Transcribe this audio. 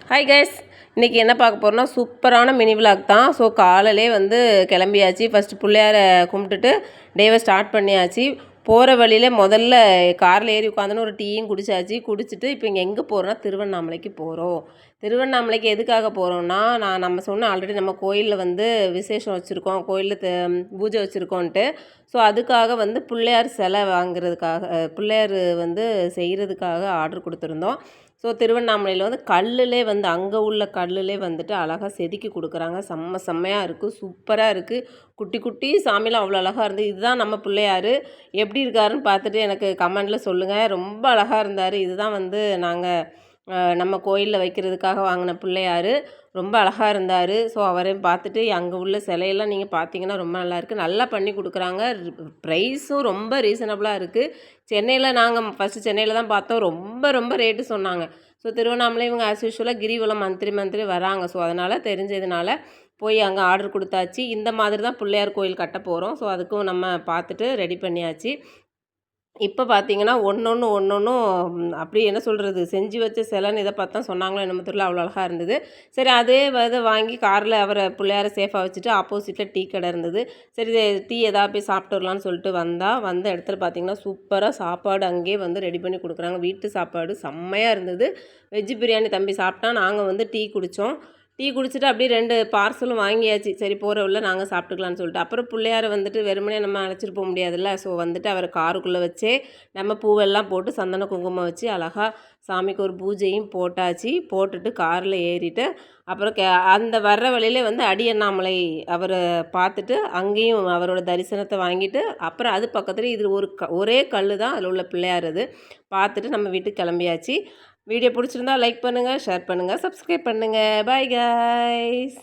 Hi guys, இன்றைக்கி என்ன பார்க்க போகிறோம்னா சூப்பரான மினி விலாக் தான். ஸோ காலையிலே வந்து கிளம்பியாச்சு. ஃபஸ்ட்டு பிள்ளையார கும்பிட்டுட்டு டேவை ஸ்டார்ட் பண்ணியாச்சு. போகிற வழியில் முதல்ல காரில் ஏறி உட்காந்துன்னு ஒரு டீயும் குடித்தாச்சு. குடிச்சிட்டு இப்போ இங்கே எங்கே போகிறோன்னா திருவண்ணாமலைக்கு போகிறோம். திருவண்ணாமலைக்கு எதுக்காக போகிறோன்னா, நம்ம சொன்ன ஆல்ரெடி நம்ம கோயிலில் வந்து விசேஷம் வச்சுருக்கோம், கோயிலில் பூஜை வச்சுருக்கோன்ட்டு. ஸோ அதுக்காக வந்து பிள்ளையார் சிலை வாங்குறதுக்காக, பிள்ளையார் வந்து செய்கிறதுக்காக ஆர்டர் கொடுத்துருந்தோம். ஸோ திருவண்ணாமலையில் வந்து கல்லுலே வந்து அங்கே உள்ள கல்லுலே வந்துட்டு அழகாக செதுக்கி கொடுக்குறாங்க. செம்மையாக இருக்குது, சூப்பராக இருக்குது. குட்டி குட்டி சாமிலாம் அவ்வளோ அழகாக இருந்தது. இதுதான் நம்ம பிள்ளையார். எப்படி இருக்காருன்னு பார்த்துட்டு எனக்கு கமெண்டில் சொல்லுங்கள். ரொம்ப அழகாக இருந்தார். இதுதான் வந்து நாங்கள் நம்ம கோயிலில் வைக்கிறதுக்காக வாங்கின பிள்ளையார். ரொம்ப அழகாக இருந்தார். ஸோ அவரையும் பார்த்துட்டு அங்கே உள்ள சிலையெல்லாம் நீங்கள் பார்த்தீங்கன்னா ரொம்ப நல்லாயிருக்கு. நல்லா பண்ணி கொடுக்குறாங்க. ப்ரைஸும் ரொம்ப ரீசனபிளாக இருக்குது. சென்னையில் நாங்கள் ஃபஸ்ட்டு சென்னையில் தான் பார்த்தோம். ரொம்ப ரொம்ப ரேட்டு சொன்னாங்க. ஸோ திருவண்ணாமலை இவங்க ஆஸ் யூஷுவலாக கிரிவலம் மந்த்லி வராங்க. ஸோ அதனால் தெரிஞ்சதுனால போய் அங்கே ஆர்டர் கொடுத்தாச்சு. இந்த மாதிரி தான் பிள்ளையார் கோயில் கட்ட போகிறோம். ஸோ அதுக்கும் நம்ம பார்த்துட்டு ரெடி பண்ணியாச்சு. இப்போ பார்த்தீங்கன்னா ஒன்றொன்றும் அப்படி என்ன சொல்கிறது, செஞ்சு வச்ச சிலைன்னு இதை பார்த்தா சொன்னாங்களோ என்னமோ தெரியல, அவ்வளோ அழகாக இருந்தது. சரி அதே இதை வாங்கி காரில் அவரை பிள்ளையார சேஃபாக வச்சுட்டு ஆப்போசிட்டில் டீ கடை இருந்தது. சரி டீ எதாவது போய் சாப்பிட்டு வரலான்னு சொல்லிட்டு வந்த இடத்துல பார்த்திங்கன்னா சூப்பராக சாப்பாடு அங்கேயே வந்து ரெடி பண்ணி கொடுக்குறாங்க. வீட்டு சாப்பாடு செம்மையாக இருந்தது. வெஜ்ஜு பிரியாணி தம்பி சாப்பிட்டா, நாங்கள் வந்து டீ குடித்தோம். டீ குடிச்சிட்டு அப்படியே 2 பார்சலும் வாங்கியாச்சு. சரி போகிற உள்ள நாங்கள் சாப்பிட்டுக்கலான்னு சொல்லிட்டு. அப்புறம் பிள்ளையார வந்துட்டு வெறுமனே நம்ம அழைச்சிட்டு போக முடியாதுல்ல. ஸோ வந்துட்டு அவரை காருக்குள்ளே வச்சே நம்ம பூவெல்லாம் போட்டு சந்தன குங்குமம் வச்சு அழகாக சாமிக்கு ஒரு பூஜையும் போட்டாச்சு. போட்டுட்டு காரில் ஏறிட்டு அப்புறம் அந்த வர்ற வழியிலே வந்து அடியண்ணாமலை அவரை பார்த்துட்டு அங்கேயும் அவரோட தரிசனத்தை வாங்கிட்டு அப்புறம் அது பக்கத்துலேயே இது ஒரே கல் தான் அதில் உள்ள பிள்ளையார். அது பார்த்துட்டு நம்ம வீட்டுக்கு கிளம்பியாச்சு. வீடியோ பிடிச்சிருந்தா லைக் பண்ணுங்கள், ஷேர் பண்ணுங்கள், சப்ஸ்கிரைப் பண்ணுங்கள். Bye guys.